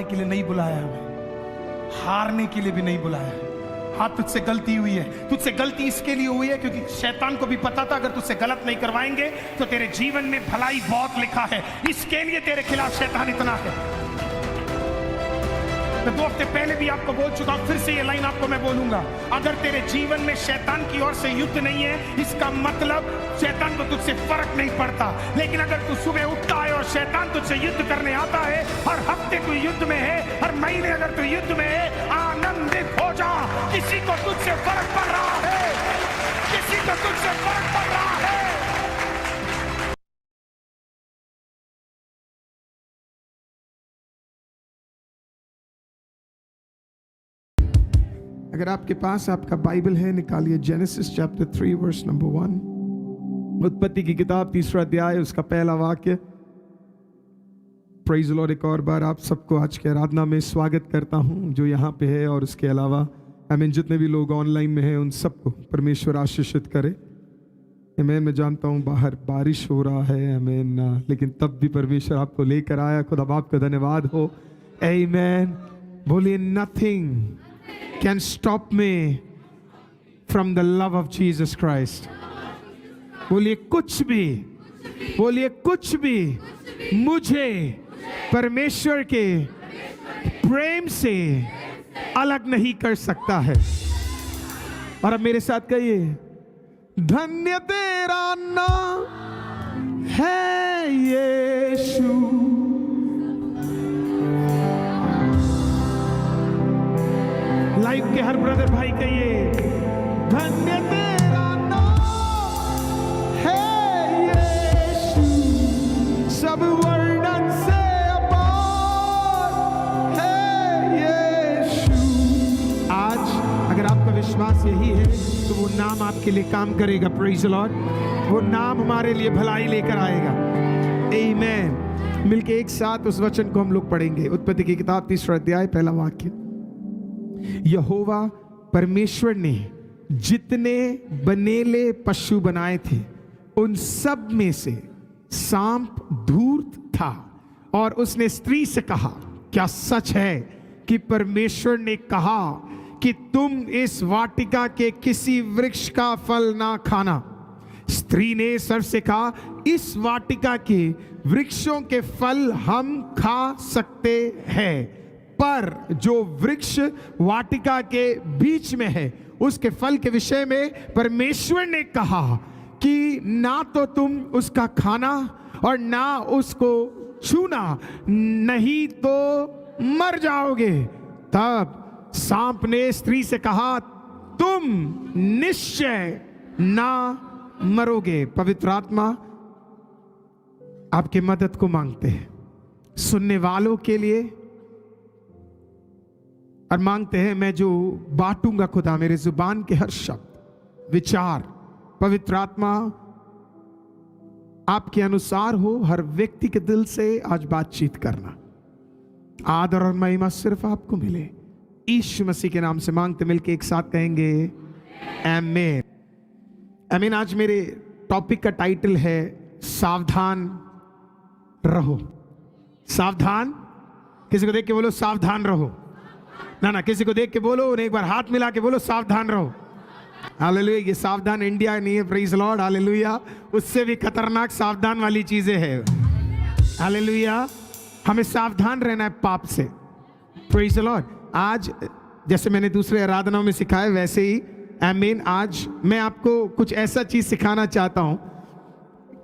के लिए नहीं बुलाया है, हमें हारने के लिए भी नहीं बुलाया है। हाँ, तुझसे गलती हुई है, तुझसे गलती इसके लिए हुई है क्योंकि शैतान को भी पता था अगर तुझसे गलत नहीं करवाएंगे तो तेरे जीवन में भलाई बहुत लिखा है, इसके लिए तेरे खिलाफ शैतान इतना है। मैं 2 हफ्ते पहले भी आपको बोल चुका हूं, फिर से ये लाइन आपको मैं बोलूंगा, अगर तेरे जीवन में शैतान की ओर से युद्ध नहीं है, इसका मतलब शैतान को तुझसे फर्क नहीं पड़ता। लेकिन अगर तू सुबह उठता है और शैतान तुझसे युद्ध करने आता है, हर हफ्ते तू युद्ध में है, हर महीने अगर तू युद्ध में है, आनंदित हो जा। किसी को तुझसे फर्क पड़ रहा है, किसी को तुझसे फर्क पड़ रहा है। अगर आपके पास आपका बाइबल है, निकालिए जेनेसिस चैप्टर 3 वर्स नंबर 1। उत्पत्ति की किताब 3रा अध्याय, उसका पहला वाक्य। Praise Lord. एक और बार आप सबको आज की आराधना में स्वागत करता हूं, जो यहाँ पे है और उसके अलावा आमीन जितने भी लोग ऑनलाइन में हैं उन सबको परमेश्वर आशीषित करे। आमीन। मैं जानता हूँ बाहर बारिश हो रहा है, आमीन, लेकिन तब भी परमेश्वर आपको लेकर आया। खुदा बाप का धन्यवाद हो। आमीन। बोलिए, nothing can stop me from the love of Jesus Christ। बोलिए कुछ भी, बोलिए कुछ भी मुझे परमेश्वर के प्रेम से अलग नहीं कर सकता है। और अब मेरे साथ कहिए, धन्य तेरा नाम है यीशु। लाइव के हर ब्रदर भाई कहिए, धन्य तेरा नाम है यीशु, सब वर्णन से अपार है यीशु। आज अगर आपका विश्वास यही है तो वो नाम आपके लिए काम करेगा। Praise the Lord. वो नाम हमारे लिए भलाई लेकर आएगा। आमीन। मिलके एक साथ उस वचन को हम लोग पढ़ेंगे। उत्पत्ति की किताब 3रा अध्याय, पहला वाक्य। यहोवा परमेश्वर ने जितने बनेले पशु बनाए थे उन सब में से सांप धूर्त था, और उसने स्त्री से कहा, क्या सच है कि परमेश्वर ने कहा कि तुम इस वाटिका के किसी वृक्ष का फल ना खाना? स्त्री ने सर्प से कहा, इस वाटिका के वृक्षों के फल हम खा सकते हैं, पर जो वृक्ष वाटिका के बीच में है उसके फल के विषय में परमेश्वर ने कहा कि ना तो तुम उसका खाना और ना उसको छूना, नहीं तो मर जाओगे। तब सांप ने स्त्री से कहा, तुम निश्चय ना मरोगे। पवित्र आत्मा आपकी मदद को मांगते हैं, सुनने वालों के लिए, और मांगते हैं मैं जो बांटूंगा खुदा, मेरे जुबान के हर शब्द विचार पवित्र आत्मा आपके अनुसार हो, हर व्यक्ति के दिल से आज बातचीत करना। आदर और महिमा सिर्फ आपको मिले, यीशु मसीह के नाम से मांगते मिलके एक साथ कहेंगे आमीन। आमीन। आज मेरे टॉपिक का टाइटल है सावधान रहो। सावधान। किसी को देख के बोलो सावधान रहो। ना, किसी को देख के बोलो, एक बार हाथ मिला के बोलो सावधान रहो। हालेलुया। ये सावधान इंडिया नहीं है, प्रेज लॉर्ड। हालेलुया। उससे भी खतरनाक सावधान वाली चीजें हैं। हालेलुया। हमें सावधान रहना है पाप से। Praise Lord. आज जैसे मैंने दूसरे आराधनाओं में सिखाया वैसे ही आमीन, आज मैं आपको कुछ ऐसा चीज सिखाना चाहता हूं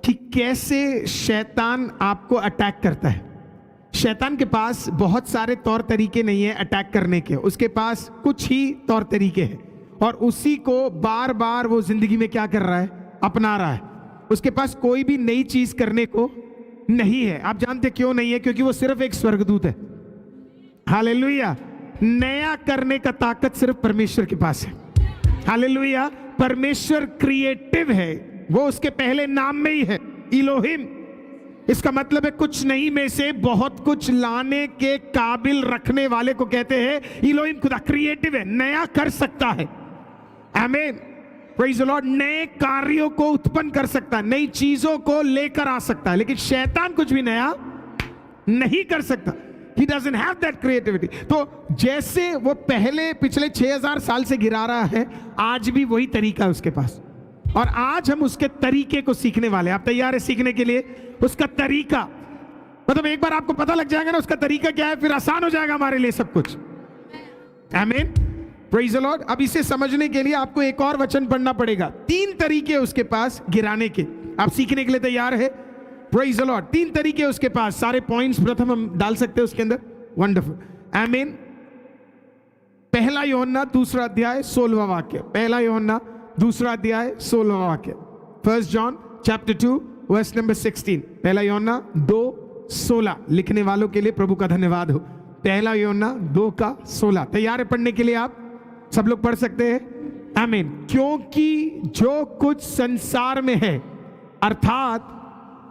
कि कैसे शैतान आपको अटैक करता है। शैतान के पास बहुत सारे तौर तरीके नहीं है अटैक करने के, उसके पास कुछ ही तौर तरीके हैं, और उसी को बार बार वो जिंदगी में क्या कर रहा है, अपना रहा है। उसके पास कोई भी नई चीज करने को नहीं है। आप जानते क्यों नहीं है? क्योंकि वो सिर्फ एक स्वर्गदूत है। हालेलुया। नया करने का ताकत सिर्फ परमेश्वर के पास है। हालेलुया। परमेश्वर क्रिएटिव है, वो उसके पहले नाम में ही है, इलोहिम। इसका मतलब है कुछ नहीं में से बहुत कुछ लाने के काबिल रखने वाले को कहते हैं इलोहिम। खुदा क्रिएटिव है, नया कर सकता है। आमीन। Praise the Lord. नए कार्यों को उत्पन्न कर सकता है, नई चीजों को लेकर आ सकता है, लेकिन शैतान कुछ भी नया नहीं कर सकता। He doesn't have that creativity. तो जैसे वो पहले पिछले 6000 साल से गिरा रहा है, आज भी वही तरीका है उसके पास, और आज हम उसके तरीके को सीखने वाले हैं। आप तैयार है सीखने के लिए? उसका तरीका, मतलब एक बार आपको पता लग जाएगा ना उसका तरीका क्या है, फिर आसान हो जाएगा हमारे लिए सब कुछ। आमीन, प्रेज द लॉर्ड। अब इसे समझने के लिए आपको एक और वचन पढ़ना पड़ेगा। 3 तरीके उसके पास गिराने के। आप सीखने के लिए तैयार है? Praise the Lord. 3 तरीके उसके पास। सारे पॉइंट्स प्रथम हम डाल सकते हैं उसके अंदर। वंडरफुल, आमीन। पहला यूहन्ना 2 अध्याय 16वां वाक्य। पहला यूहन्ना 2 अध्याय 16वां वाक्य। 1 John chapter 2 verse number 16। पहला यूहन्ना 2:16। लिखने वालों के लिए प्रभु का धन्यवाद हो। पहला यूहन्ना 2:16। तैयार है पढ़ने के लिए? आप सब लोग पढ़ सकते हैं? आमीन। क्योंकि जो कुछ संसार में है, अर्थात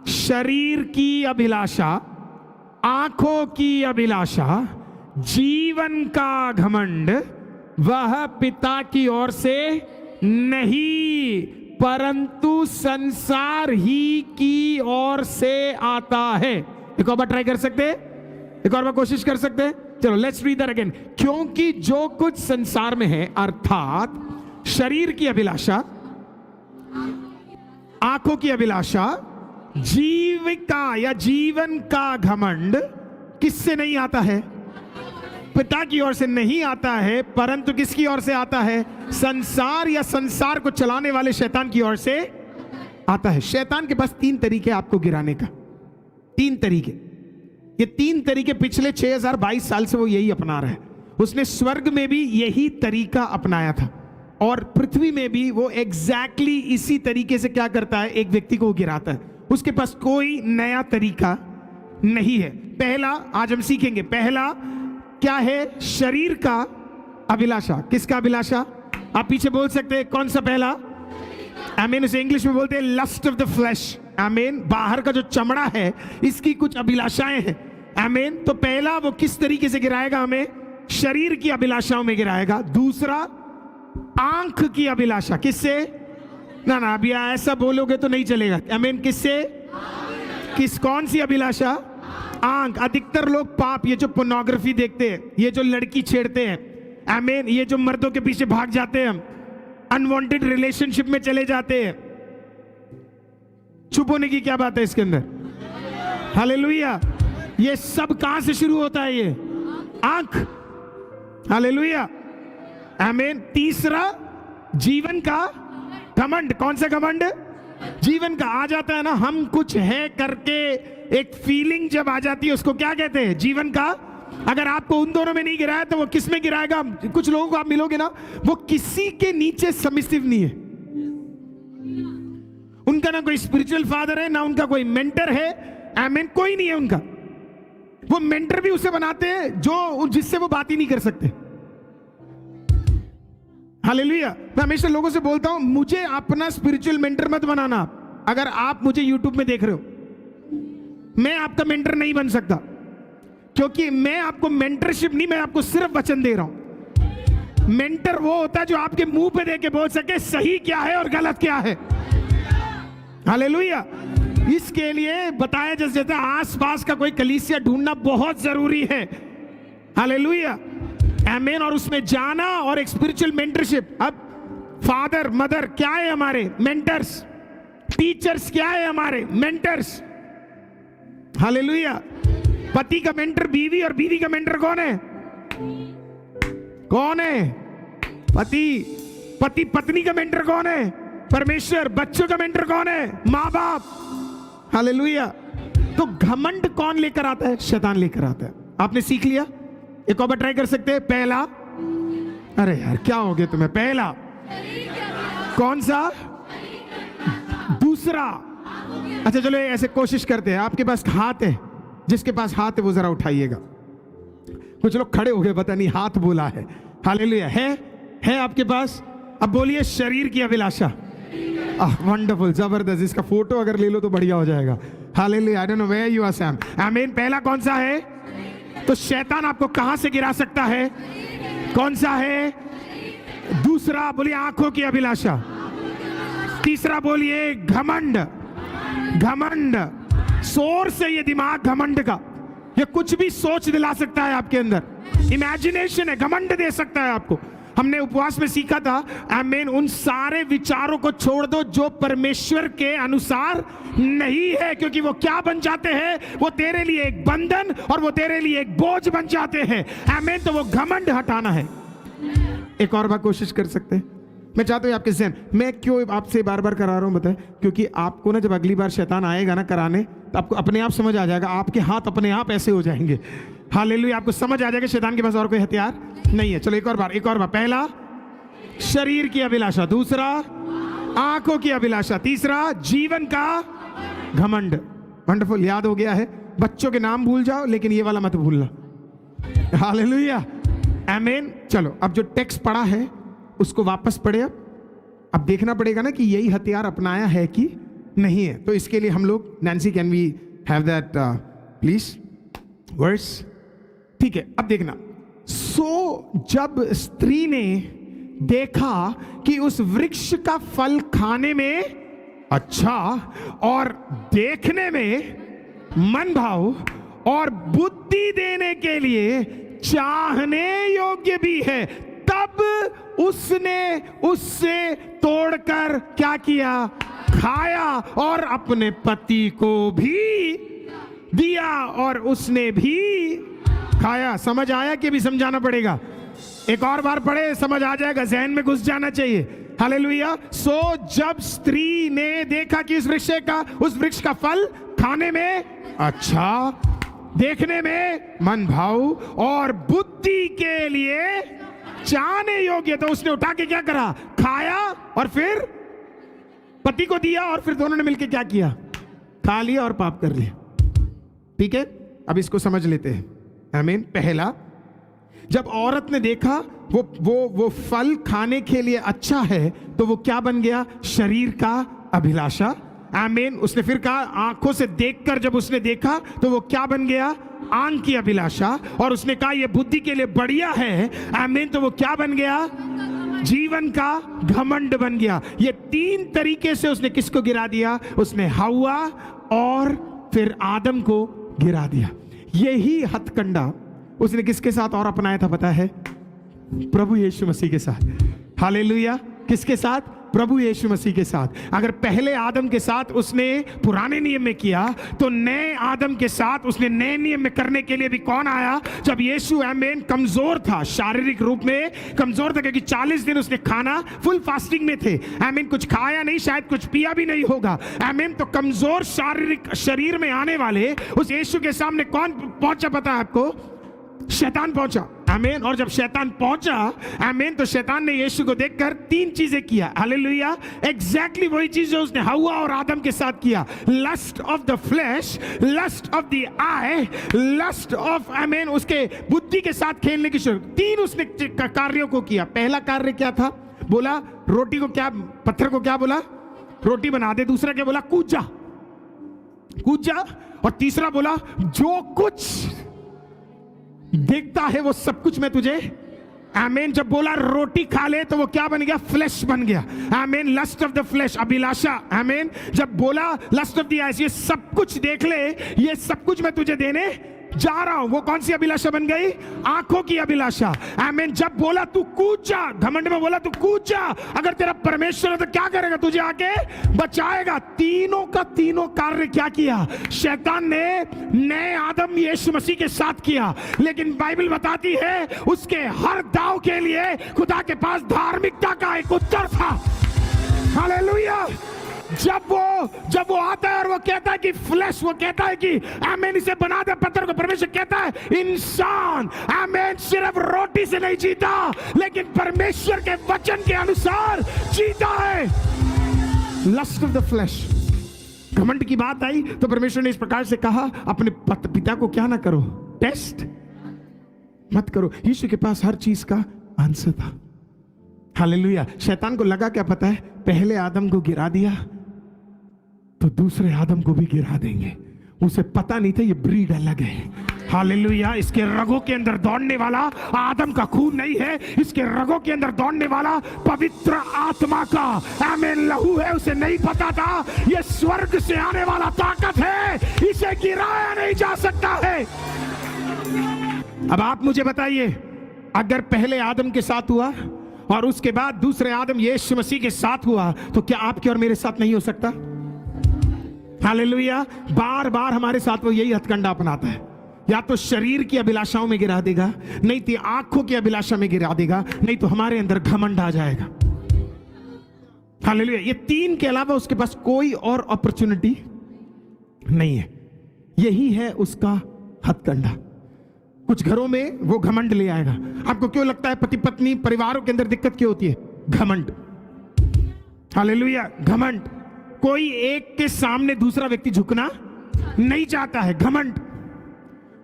शरीर की अभिलाषा, आंखों की अभिलाषा, जीवन का घमंड, वह पिता की ओर से नहीं परंतु संसार ही की ओर से आता है। एक और बार ट्राई कर सकते हैं? एक और बार कोशिश कर सकते हैं? चलो लेट्स रीड दैट अगेन। क्योंकि जो कुछ संसार में है, अर्थात शरीर की अभिलाषा, आंखों की अभिलाषा, जीविका या जीवन का घमंड, किससे नहीं आता है? पिता की ओर से नहीं आता है, परंतु किसकी ओर से आता है? संसार या संसार को चलाने वाले शैतान की ओर से आता है। शैतान के पास 3 तरीके आपको गिराने का। 3 तरीके। ये 3 तरीके पिछले 6022 साल से वो यही अपना रहा है। उसने स्वर्ग में भी यही तरीका अपनाया था, और पृथ्वी में भी वो एग्जैक्टली इसी तरीके से क्या करता है? एक व्यक्ति को गिराता है। उसके पास कोई नया तरीका नहीं है। पहला आज हम सीखेंगे। पहला क्या है? शरीर का अभिलाषा। किसका अभिलाषा? आप पीछे बोल सकते हैं कौन सा पहला? आमीन। उसे इंग्लिश में बोलते हैं लस्ट ऑफ द फ्लैश। आमीन। बाहर का जो चमड़ा है, इसकी कुछ अभिलाषाएं हैं। आमीन। तो पहला वो किस तरीके से गिराएगा? हमें शरीर की अभिलाषाओं में गिराएगा। दूसरा आंख की अभिलाषा। किससे? ना ना, अभी ऐसा बोलोगे तो नहीं चलेगा। आमीन। किससे? कौन सी अभिलाषा? आंख। अधिकतर लोग पाप, ये जो पोर्नोग्राफी देखते हैं, ये जो लड़की छेड़ते हैं, आमीन, ये जो मर्दों के पीछे भाग जाते हैं, अनवांटेड रिलेशनशिप में चले जाते हैं, चुप होने की क्या बात है इसके अंदर? हालेलुया। ये सब कहां से शुरू होता है? ये आंख। हालेलुया, आमीन। तीसरा जीवन का घमंड। कौन सा घमंड? जीवन का। आ जाता है ना, हम कुछ है करके एक फीलिंग जब आ जाती है, उसको क्या कहते हैं? जीवन का। अगर आपको उन दोनों में नहीं गिराया तो वो किस में गिराएगा? कुछ लोगों को आप मिलोगे ना, वो किसी के नीचे सबमिसिव नहीं है। उनका ना कोई स्पिरिचुअल फादर है, ना उनका कोई मेंटर है। आमीन। कोई नहीं है उनका। वो मेंटर भी उसे बनाते हैं जो जिससे वो बात ही नहीं कर सकते। हालेलुया। मैं हमेशा लोगों से बोलता हूं, मुझे अपना स्पिरिचुअल मेंटर मत बनाना। अगर आप मुझे यूट्यूब में देख रहे हो, मैं आपका मेंटर नहीं बन सकता, क्योंकि मैं आपको मेंटरशिप नहीं, मैं आपको सिर्फ वचन दे रहा हूं। मेंटर वो होता है जो आपके मुंह पे दे के बोल सके सही क्या है और गलत क्या है। हालेलुया। इसके लिए बताया जैसे आसपास का कोई कलीसिया ढूंढना बहुत जरूरी है। हालेलुया, आमीन। और उसमें जाना और एक स्पिरिचुअल मेंटरशिप। अब फादर मदर क्या है? हमारे मेंटर्स। टीचर्स क्या है? हमारे मेंटर्स। हालेलुया। पति का मेंटर बीवी, और बीवी का मेंटर कौन है? कौन है? पति पत्नी का मेंटर कौन है? परमेश्वर। बच्चों का मेंटर कौन है? माँ बाप। हालेलुया। तो घमंड कौन लेकर आता है? शैतान लेकर आता है। आपने सीख लिया? एक और बार ट्राई कर सकते हैं। पहला, अरे यार क्या हो गया तुम्हें? पहला कौन सा? दूसरा। अच्छा चलो ऐसे कोशिश करते हैं। आपके पास हाथ है? जिसके पास हाथ है वो जरा उठाइएगा। कुछ लोग खड़े हो गए, पता नहीं हाथ बोला है। हालेलुया। है आपके पास? अब बोलिए शरीर की अभिलाषा। वंडरफुल, जबरदस्त। इसका फोटो अगर ले लो तो बढ़िया हो जाएगा। Hallelujah. I don't know where you are Sam. आमीन। पहला कौन सा है? तो शैतान आपको कहां से गिरा सकता है? कौन सा है? दूसरा बोलिए आंखों की अभिलाषा। तीसरा बोलिए घमंड। घमंड सोर्स है ये दिमाग घमंड का। ये कुछ भी सोच दिला सकता है आपके अंदर, इमेजिनेशन है, घमंड दे सकता है आपको। हमने उपवास में सीखा था, आमीन, उन सारे विचारों को छोड़ दो जो परमेश्वर के अनुसार नहीं है, क्योंकि वो क्या बन जाते हैं, वो तेरे लिए एक बंधन और वो तेरे लिए एक बोझ बन जाते हैं। आमीन, तो वो घमंड हटाना है। एक और बार कोशिश कर सकते हैं। मैं चाहता हूँ आपके जहन, मैं क्यों आपसे बार बार करा रहा हूँ बताएं, क्योंकि आपको ना जब अगली बार शैतान आएगा ना कराने, तो आपको अपने आप समझ आ जाएगा, आपके हाथ अपने आप ऐसे हो जाएंगे। हालेलुया, आपको समझ आ जाएगा शैतान के पास और कोई हथियार नहीं है। चलो एक और बार। पहला शरीर की अभिलाषा, दूसरा आंखों की अभिलाषा, तीसरा जीवन का घमंड। वंडरफुल, याद हो गया है। बच्चों के नाम भूल जाओ लेकिन ये वाला मत भूलना। हालेलुया, आमीन। चलो अब जो टेक्स्ट पढ़ा है उसको वापस पढ़े। अब देखना पड़ेगा ना कि यही हथियार अपनाया है कि नहीं है। तो इसके लिए हम लोग, Nancy can we have that please verse? ठीक है, अब देखना। सो जब स्त्री ने देखा कि उस वृक्ष का फल खाने में अच्छा और देखने में मन भाव और बुद्धि देने के लिए चाहने योग्य भी है, तब उसने उससे तोड़कर क्या किया? खाया और अपने पति को भी दिया और उसने भी खाया। समझ आया कि भी समझाना पड़ेगा? एक और बार पढ़े, समझ आ जाएगा, जहन में घुस जाना चाहिए। हालेलुया। सो जब स्त्री ने देखा कि उस वृक्ष का फल खाने में अच्छा, देखने में मन भाव और बुद्धि के लिए चाहने योग्य, तो उसने उठा के क्या करा? खाया और फिर पति को दिया और फिर दोनों ने मिलकर क्या किया? खा लिया और पाप कर लिया। ठीक है, अब इसको समझ लेते हैं। आमीन। पहला, जब औरत ने देखा वो फल खाने के लिए अच्छा है, तो वो क्या बन गया? शरीर का अभिलाषा। आमीन। उसने फिर कहा, आंखों से देखकर जब उसने देखा तो वो क्या बन गया? आंख की अभिलाषा। और उसने कहा ये बुद्धि के लिए बढ़िया है। आमीन। तो वो क्या बन गया? जीवन का घमंड बन गया। ये तीन तरीके से उसने किसको गिरा दिया? उसने हव्वा और फिर आदम को गिरा दिया। यही हथकंडा उसने किसके साथ और अपनाया था पता है? प्रभु यीशु मसीह के साथ। हालेलुया। किसके साथ? प्रभु यीशु मसीह के साथ। अगर पहले आदम के साथ उसने पुराने नियम में किया, तो नए आदम के साथ उसने नए नियम में करने के लिए भी कौन आया? जब यीशु आमीन कमजोर था, शारीरिक रूप में कमजोर था, क्योंकि 40 दिन उसने खाना, फुल फास्टिंग में थे। आमीन। कुछ खाया नहीं, शायद कुछ पिया भी नहीं होगा। आमीन। तो कमजोर शारीरिक शरीर में आने वाले उस यीशु के सामने कौन पहुंचा पता है आपको? शैतान पहुंचा। आमीन। और जब शैतान पहुंचा, आमीन, तो शैतान ने यीशु को देखकर तीन चीजें किया। हालेलुया। एग्जैक्टली वही चीज जो उसने हव्वा और आदम के साथ किया। Lust of the flesh, lust of the eye, lust of, आमीन, उसके बुद्धि के साथ खेलने की शुरू। तीन उसने कार्यों को किया। पहला कार्य क्या था? बोला रोटी को क्या, पत्थर को क्या बोला? रोटी बना दे। दूसरा क्या बोला? कूद जा, कूद जा। और तीसरा बोला जो कुछ देखता है वो सब कुछ मैं तुझे, आमीन। जब बोला रोटी खा ले, तो वो क्या बन गया? फ्लैश बन गया। आमीन। लस्ट ऑफ द फ्लैश, अभिलाषा। आमीन। जब बोला लस्ट ऑफ द आईज, ये सब कुछ देख ले, ये सब कुछ मैं तुझे देने जा रहा हूं, वो कौन सी अभिलाषा बन गई? आंखों की अभिलाषा। आमीन। जब बोला तू कूद जा, घमंड में बोला तू कूद जा, अगर तेरा परमेश्वर है तो क्या करेगा? तुझे आके बचाएगा। तीनों का तीनों कार्य क्या किया? शैतान ने नए आदम यीशु मसीह के साथ किया। लेकिन बाइबल बताती है उसके हर दाव के लिए खुदा के पास धार्मिकता का एक उत्तर था। हालेलुया। जब वो आता है और वो कहता है कि फ्लैश, वो कहता है कि आमीन इसे बना दे पत्थर को, परमेश्वर कहता है इंसान आमीन सिर्फ रोटी से नहीं जीता, लेकिन परमेश्वर के वचन के अनुसार जीता है। लस्ट ऑफ द फ्लैश, घमंड की बात आई तो परमेश्वर ने इस प्रकार से कहा, अपने पिता को क्या ना करो, टेस्ट मत करो। यीशु के पास हर चीज का आंसर था। हालेलुया। शैतान को लगा क्या पता है? पहले आदम को गिरा दिया तो दूसरे आदम को भी गिरा देंगे। उसे पता नहीं था ये ब्रीड अलग है। हालेलुया। इसके रगों के अंदर दौड़ने वाला आदम का खून नहीं है, इसके रगों के अंदर दौड़ने वाला पवित्र आत्मा का आमीन लहू है। उसे नहीं पता था ये स्वर्ग से आने वाला ताकत है, इसे गिराया नहीं जा सकता है। अब आप मुझे बताइए, अगर पहले आदम के साथ हुआ और उसके बाद दूसरे आदम यीशु मसीह के साथ हुआ, तो क्या आपके और मेरे साथ नहीं हो सकता? हालेलुया। बार बार हमारे साथ वो यही हथकंडा अपनाता है। या तो शरीर की अभिलाषाओं में गिरा देगा, नहीं तो आंखों की अभिलाषा में गिरा देगा, नहीं तो हमारे अंदर घमंड आ जाएगा। हालेलुया। ये तीन के अलावा उसके पास कोई और अपॉर्चुनिटी नहीं है। यही है उसका हथकंडा। कुछ घरों में वो घमंड ले आएगा। आपको क्यों लगता है पति पत्नी परिवारों के अंदर दिक्कत क्यों होती है? घमंड। हालेलुया। घमंड। कोई एक के सामने दूसरा व्यक्ति झुकना नहीं चाहता है। घमंड।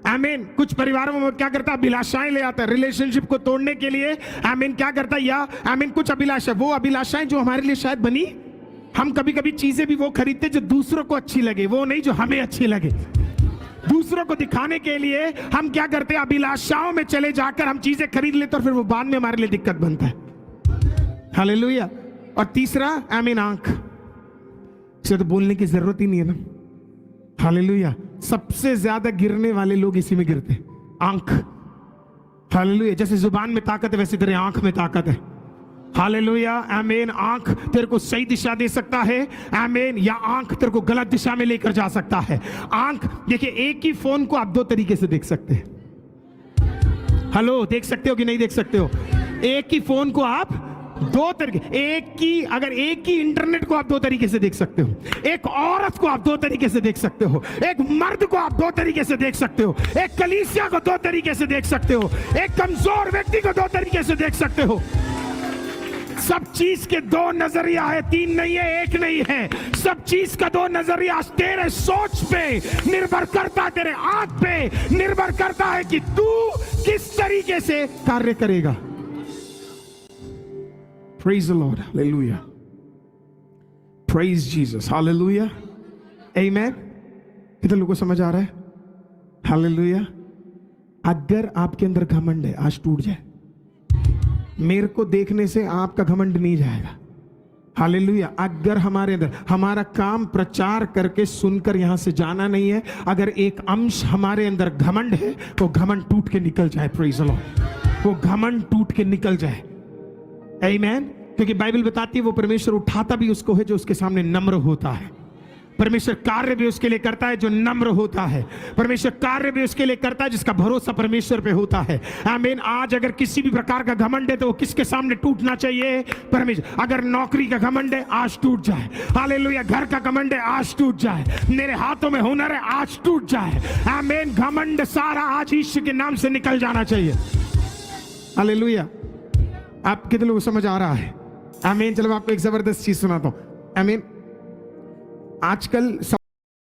आमीन। कुछ परिवारों में क्या करता है? अभिलाषाएं ले आता है रिलेशनशिप को तोड़ने के लिए। आमीन। क्या करता है? या आमीन कुछ अभिलाषा, वो अभिलाषाएं जो हमारे लिए शायद बनी, हम कभी कभी चीजें भी वो खरीदते जो दूसरों को अच्छी लगे, वो नहीं जो हमें अच्छी लगे। दूसरों को दिखाने के लिए हम क्या करते हैं? अभिलाषाओं में चले जाकर हम चीजें खरीद लेते और फिर वो बाद में हमारे लिए दिक्कत बनता है। हालेलुया। और तीसरा आमीन आंख। इसे तो बोलने की जरूरत ही नहीं है ना। हालेलुया। सबसे ज्यादा गिरने वाले लोग इसी में गिरते हैं, आंख। हालेलुया। जैसे जुबान में ताकत है वैसे तेरे आंख में ताकत है। हालेलुया। आमीन। आंख तेरे को सही दिशा दे सकता है। आमीन। या आंख तेरे को गलत दिशा में लेकर जा सकता है। आंख देखिए, एक ही फोन को आप दो तरीके से देख सकते हैं। हेलो, देख सकते हो कि नहीं देख सकते हो? एक ही फोन को आप दो तरीके, अगर एक ही इंटरनेट को आप दो तरीके से देख सकते हो, एक औरत को आप दो तरीके से देख सकते हो, एक मर्द को आप दो तरीके से देख सकते हो, एक कलीसिया को दो तरीके से देख सकते हो, एक कमजोर व्यक्ति को दो तरीके से देख सकते हो। सब चीज के दो नजरिया है, तीन नहीं है, एक नहीं है। सब चीज का दो नजरिया तेरे सोच पे निर्भर करता है, तेरे आंख पे निर्भर करता है कि तू किस तरीके से कार्य करेगा। Praise the Lord. Hallelujah. Praise Jesus. Hallelujah. Amen. कितने लोगों को समझ आ रहा है? Hallelujah. अगर आपके अंदर घमंड है, आज टूट जाए। मेरे को देखने से आपका घमंड नहीं जाएगा। हालेलुया। अगर हमारे अंदर, हमारा काम प्रचार करके सुनकर यहां से जाना नहीं है, अगर एक अंश हमारे अंदर घमंड है तो घमंड टूट के निकल जाए। Praise the Lord. वो घमंड टूट के निकल जाए। आमीन। क्योंकि बाइबल बताती है वो परमेश्वर उठाता भी उसको है जो उसके सामने नम्र होता है। परमेश्वर कार्य भी उसके लिए करता है जो नम्र होता है। परमेश्वर कार्य भी उसके लिए करता है जिसका भरोसा परमेश्वर पे होता है। आमीन। आज अगर किसी भी प्रकार का घमंड है तो वो किसके सामने टूटना चाहिए? परमेश्वर। अगर नौकरी का घमंड है, आज टूट जाए। हालेलुया। घर का घमंड है, आज टूट जाए। मेरे हाथों में हुनर है, आज टूट जाए। आमीन। घमंड सारा आज यीशु के नाम से निकल जाना चाहिए। हालेलुया। आप कितने लोग समझ आ रहा है? आमीन। चलो आपको एक जबरदस्त चीज सुनाता हूं। आमीन। आजकल